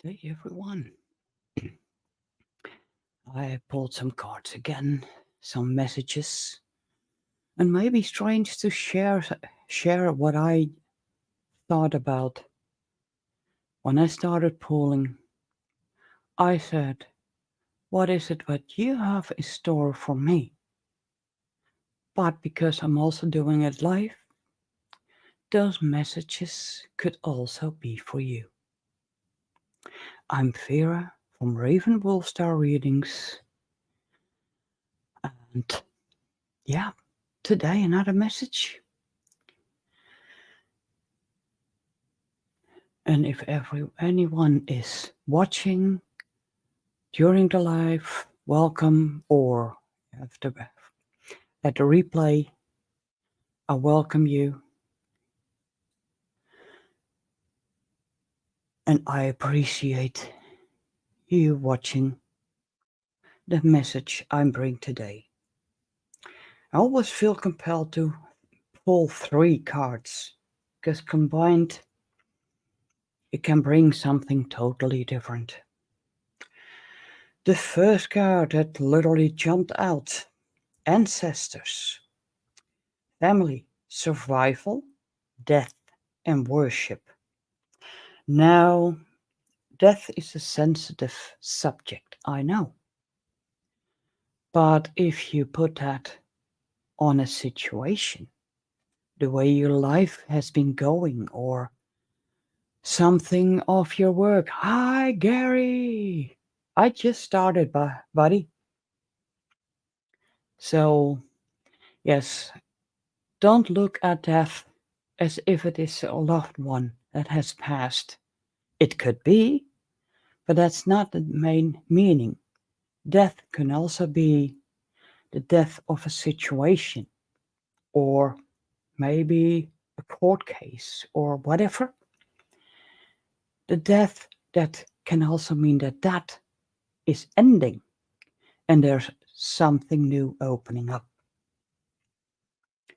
Hey everyone. I pulled some cards again, some messages, and maybe strange to share what I thought about when I started pulling. I said, "What is it that you have in store for me?" But because I'm also doing it live, those messages could also be for you. I'm Vera from Raven Wolf Star Readings, and yeah, today another message. And if anyone is watching during the live, welcome, or after at the replay, I welcome you and I appreciate you watching the message I bring today. I always feel compelled to pull three cards because combined it can bring something totally different. The first card that literally jumped out: ancestors, family, survival, death, and worship. Now, death is a sensitive subject, I know. But if you put that on a situation, the way your life has been going, or something of your work. Hi, Gary. I just started, buddy. So, yes, don't look at death as if it is a loved one that has passed. It could be, but that's not the main meaning. Death can also be the death of a situation, or maybe a court case, or whatever. The death that can also mean that that is ending and there's something new opening up.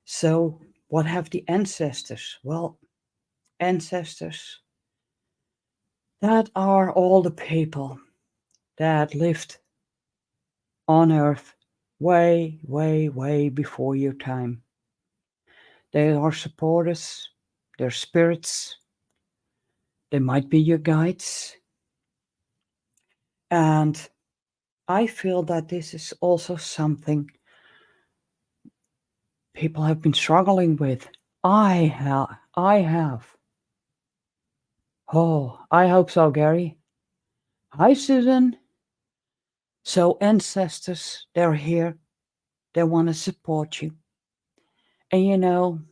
So, what have the ancestors? Well, ancestors, that are all the people that lived on earth way, way, way before your time. They are supporters, they're spirits, they might be your guides. And I feel that this is also something people have been struggling with. I have. Oh, I hope so, Gary. Hi, Susan. So, ancestors, they're here. They want to support you. And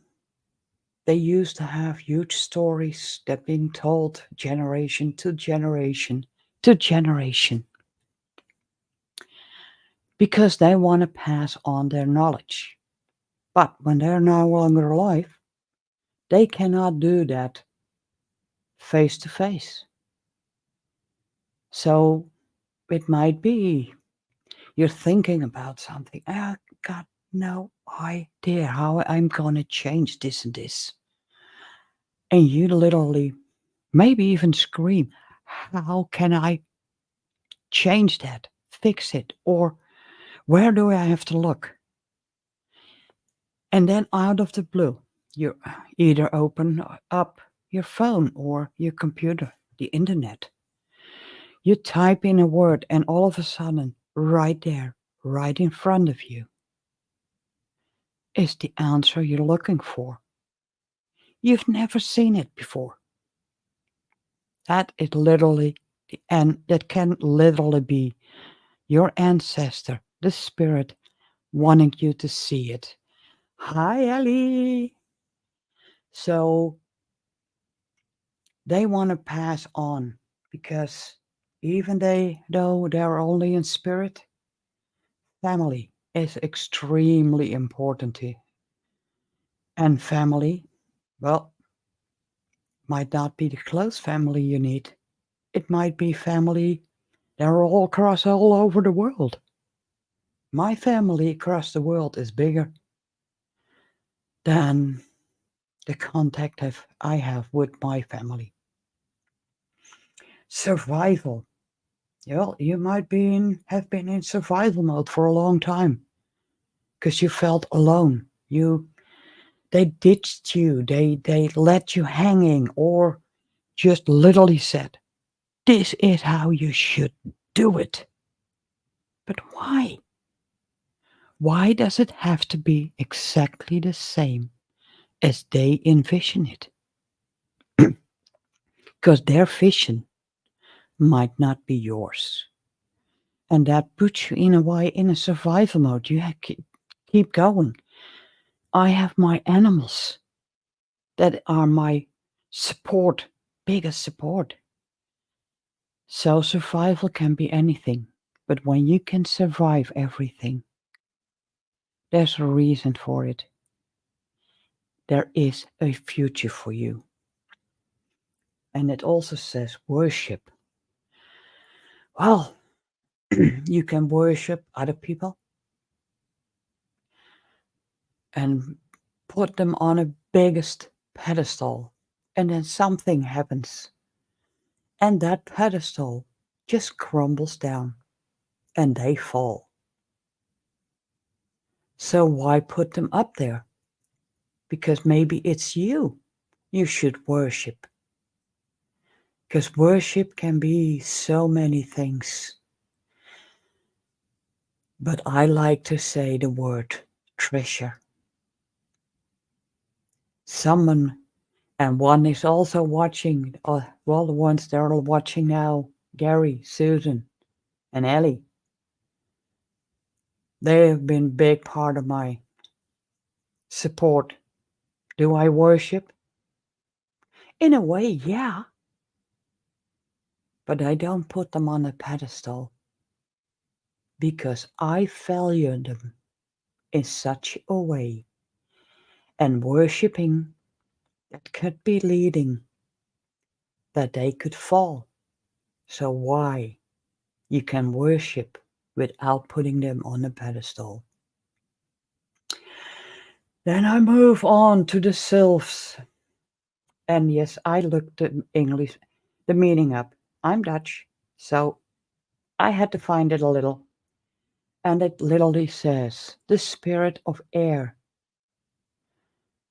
they used to have huge stories that being told generation to generation to generation because they want to pass on their knowledge. But when they're no longer alive, they cannot do that face to face. So it might be you're thinking about something. I got no idea how I'm going to change this and this. And you literally maybe even scream, how can I change that, fix it, or where do I have to look? And then out of the blue, you either open up your phone or your computer, the internet. You type in a word, and all of a sudden, right there, right in front of you, is the answer you're looking for. You've never seen it before. That is literally, and that can literally be your ancestor, the spirit, wanting you to see it. Hi, Ellie. So they want to pass on because even though they're only in spirit, family is extremely important to you. And family, well, might not be the close family you need. It might be family that are all across all over the world. My family across the world is bigger than the contact I have with my family. Survival. Well, you might have been in survival mode for a long time because you felt alone. They ditched you. They let you hanging, or just literally said, "This is how you should do it." But why? Why does it have to be exactly the same as they envision it? Because their vision might not be yours. And that puts you in a way in a survival mode. You keep going. I have my animals that are my support, biggest support. So survival can be anything. But when you can survive everything, there's a reason for it. There is a future for you. And it also says worship. Well, you can worship other people and put them on a biggest pedestal, and then something happens, and that pedestal just crumbles down and they fall. So why put them up there? Because maybe it's you should worship. Because worship can be so many things. But I like to say the word treasure. Someone, and one is also watching, well, the ones that are watching now, Gary, Susan, and Ellie. They have been a big part of my support. Do I worship? In a way, yeah. But I don't put them on a pedestal because I value them in such a way. And worshipping that could be leading that they could fall. So why? You can worship without putting them on a pedestal. Then I move on to the sylphs. And yes, I looked the English, the meaning up. I'm Dutch, so I had to find it a little. And it literally says, the spirit of air.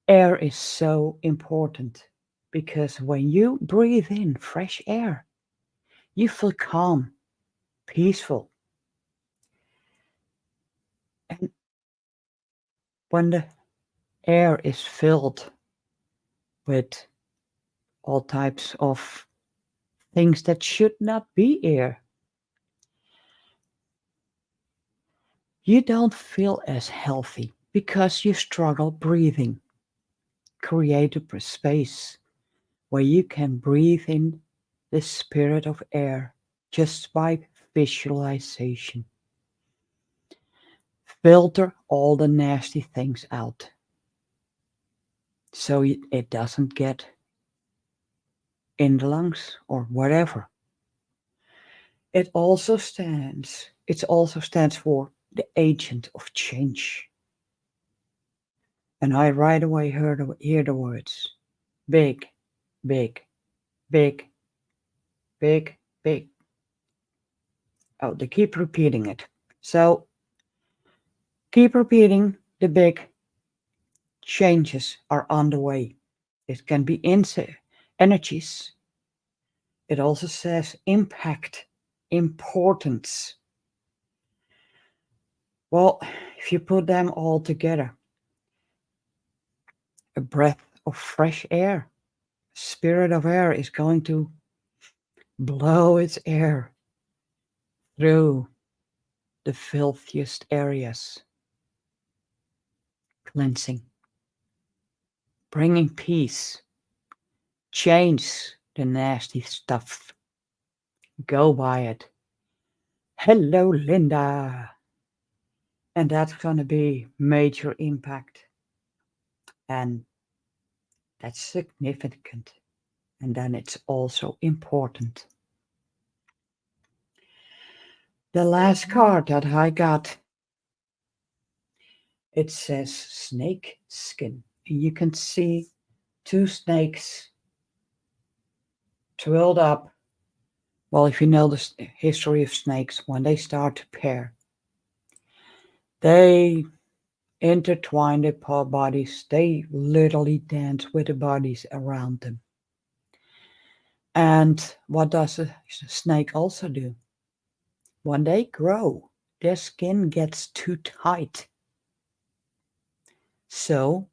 Air is so important because when you breathe in fresh air, you feel calm, peaceful. And when the air is filled with all types of things that should not be air, you don't feel as healthy because you struggle breathing. Create a space where you can breathe in the spirit of air just by visualization. Filter all the nasty things out so it doesn't get in the lungs or whatever. It also stands for the agent of change. And I right away hear the words big, big, big, big, big. Oh, they keep repeating it. So keep repeating the big changes are on the way. It can be energies. It also says impact, importance. Well, if you put them all together, a breath of fresh air, spirit of air is going to blow its air through the filthiest areas, cleansing, bringing peace, change the nasty stuff. Go by it. Hello, Linda. And that's going to be major impact. And that's significant. And then it's also important. The last card that I got, it says snake skin. And you can see two snakes twirled up Well, if you know the history of snakes, when they start to pair, they intertwine their paw bodies. They literally dance with the bodies around them. And what does a snake also do? When they grow, their skin gets too tight. So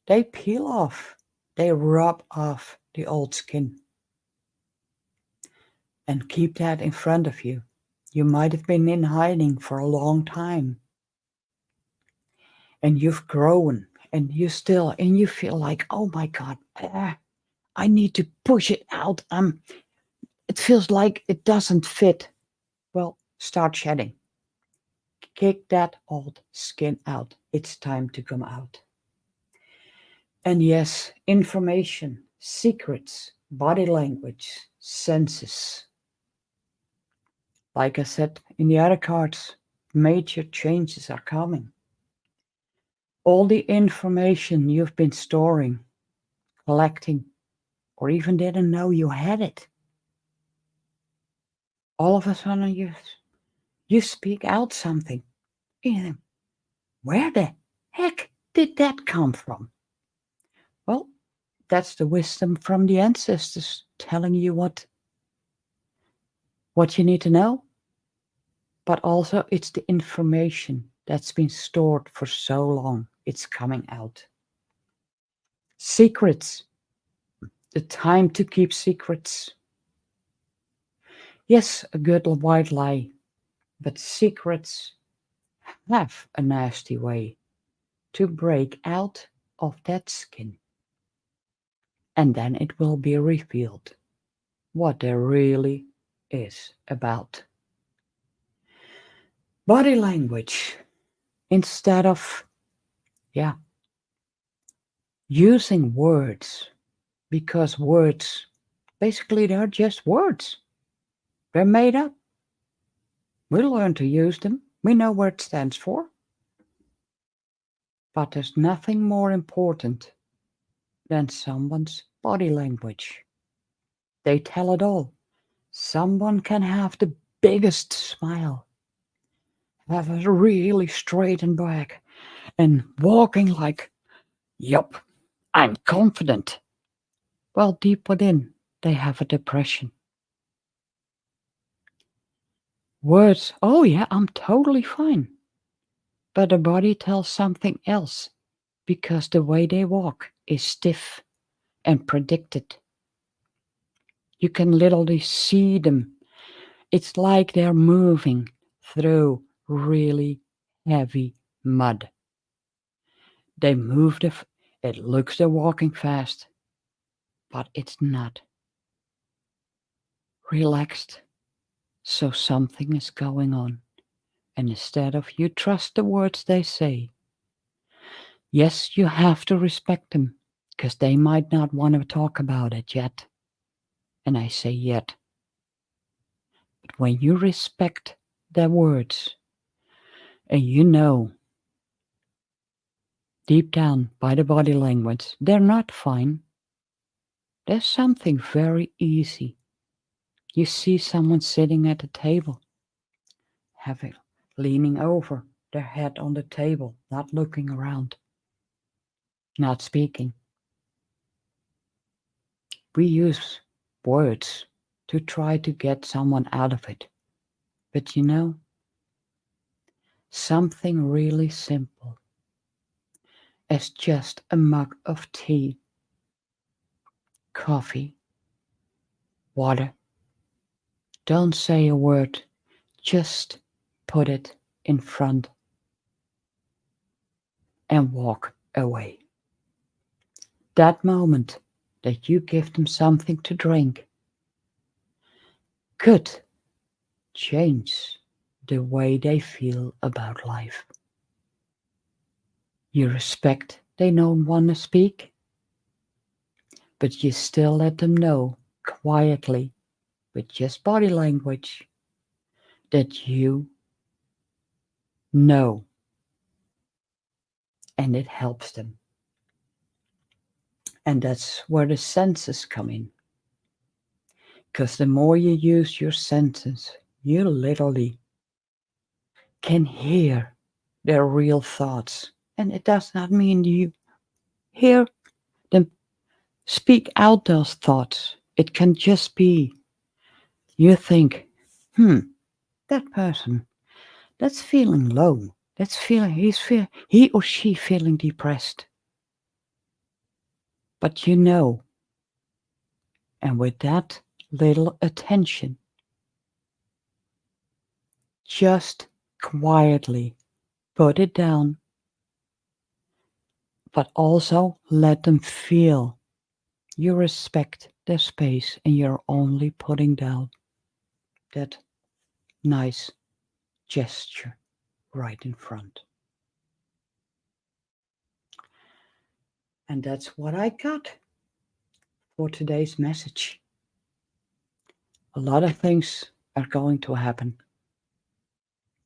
they peel off, they rub off the old skin and keep that in front of you. You might have been in hiding for a long time and you've grown and you feel like, oh my God, I need to push it out. It feels like it doesn't fit. Well, start shedding. Kick that old skin out. It's time to come out. And yes, information, secrets, body language, senses. Like I said in the other cards, major changes are coming. All the information you've been storing, collecting, or even didn't know you had it. All of a sudden you speak out something. You think, where the heck did that come from? Well, that's the wisdom from the ancestors telling you what you need to know. But also it's the information that's been stored for so long. It's coming out. Secrets. The time to keep secrets. Yes, a good white lie, but secrets have a nasty way to break out of that skin. And then it will be revealed what there really is about. Body language. Instead of, using words, because words, basically, they're just words. They're made up. We learn to use them. We know what it stands for. But there's nothing more important than someone's body language. They tell it all. Someone can have the biggest smile, have a really straightened back, and walking like, yup, I'm confident. Well, deep within, they have a depression. Words, oh yeah, I'm totally fine. But the body tells something else because the way they walk is stiff and predicted. You can literally see them. It's like they're moving through really heavy mud. They move it looks they're walking fast, but it's not. Relaxed, so something is going on. And instead of you trust the words they say, yes, you have to respect them because they might not want to talk about it yet. And I say yet. But when you respect their words and you know deep down by the body language, they're not fine. There's something very easy. You see someone sitting at a table, leaning over, their head on the table, not looking around, not speaking. We use words to try to get someone out of it. But you know, something really simple as just a mug of tea, coffee, water. Don't say a word, just put it in front and walk away. That moment that you give them something to drink could change the way they feel about life. You respect they don't want to speak, but you still let them know quietly with just body language that you know, and it helps them. And that's where the senses come in. Because the more you use your senses, you literally can hear their real thoughts. And it does not mean you hear them speak out those thoughts. It can just be you think, that person, that's feeling low. That's feeling he or she feeling depressed. But you know, and with that little attention, just quietly put it down, but also let them feel you respect their space and you're only putting down that nice gesture right in front. And that's what I got for today's message. A lot of things are going to happen.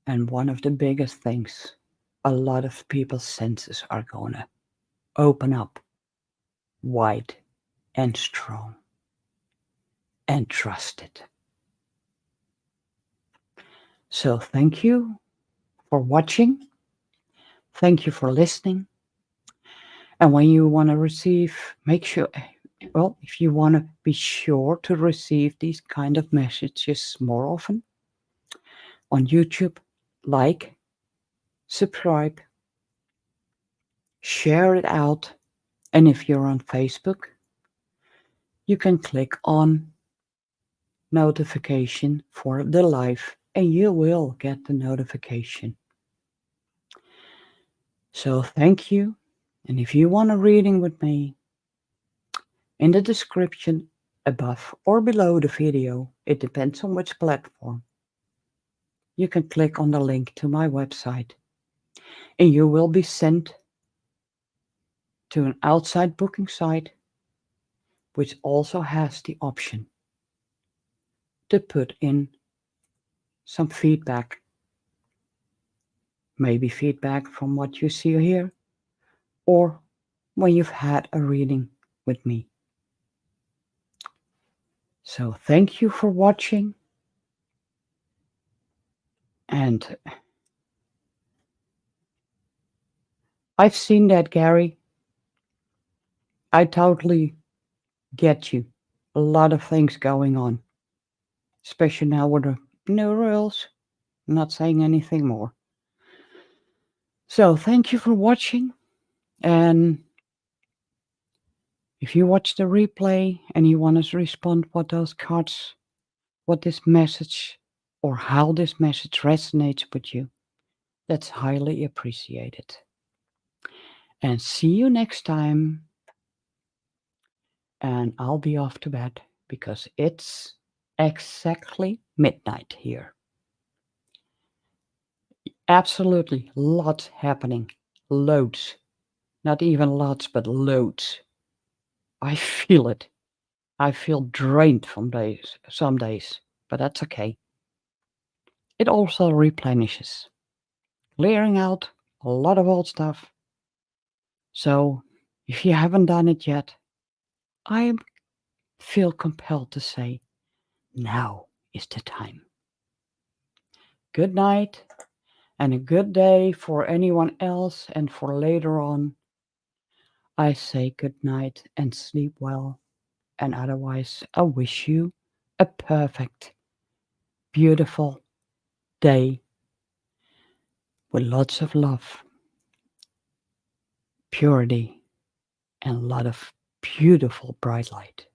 And one of the biggest things, a lot of people's senses are going to open up wide and strong and trust it. So thank you for watching. Thank you for listening. And when you want to receive, make sure, well, if you want to be sure to receive these kind of messages more often on YouTube, like, subscribe, share it out. And if you're on Facebook, you can click on notification for the live and you will get the notification. So thank you. And if you want a reading with me, in the description above or below the video, it depends on which platform, you can click on the link to my website and you will be sent to an outside booking site which also has the option to put in some feedback. Maybe feedback from what you see here or when you've had a reading with me. So thank you for watching, and I've seen that, Gary. I totally get you. A lot of things going on, especially now with the new rules. I'm not saying anything more. So thank you for watching, and if you watch the replay and you want to respond what those cards, what this message or how this message resonates with you, that's highly appreciated. And see you next time. And I'll be off to bed because it's exactly midnight here. Absolutely lots happening. Loads. Not even lots, but loads. I feel it. I feel drained some days, but that's okay. It also replenishes, clearing out a lot of old stuff. So, if you haven't done it yet, I feel compelled to say, now is the time. Good night, and a good day for anyone else, and for later on, I say good night and sleep well. And otherwise, I wish you a perfect, beautiful day with lots of love, purity, and a lot of beautiful bright light.